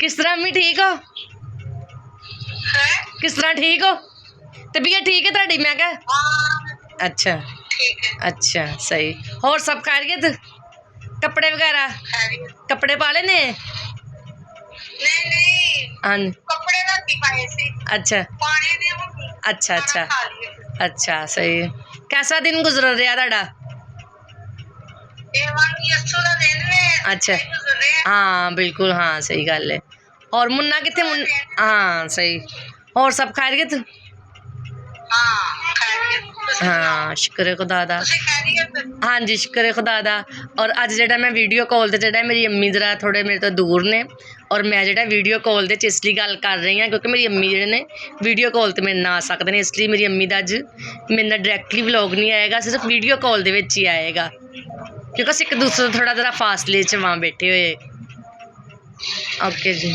किस तरह अम्मी ठीक हो? किस तरह ठीक हो? तबीयत ठीक है ਤੁਹਾਡੀ मैं कहा? अच्छा अच्छा सही। और सब खैरियत? कपड़े वगैरह कपड़े पा लेने? हाँ अच्छा अच्छा अच्छा अच्छा सही। कैसा दिन गुजर रहा ਤੁਹਾਡਾ? अच्छा हाँ बिल्कुल हाँ सही गल है। और मुन्ना कितने हाँ सही। और सब खैरियत? हाँ शुक्र है खुदा दा। हाँ जी शुक्र है खुदा दा। और अज जेह्ड़ा मैं वीडियो कॉल ते जेह्ड़ा मेरी अम्मी जरा थोड़े मेरे तो दूर ने और मैं जेह्ड़ा वीडियो कॉल ते इसलिए गल कर रही हाँ क्योंकि मेरी अम्मी जेह्ड़े ने वीडियो कॉल ते मेरे नाल आ सकदे ने, इसलिए मेरी अम्मी दा अज मेरे नाल डायरैक्टली व्लॉग नहीं आएगा, सिर्फ वीडियो कॉल दे विच ही आएगा क्योंकि अस एक दूसरे तो थोड़ा जरा फासले च वहाँ बैठे हुए। ओके जी।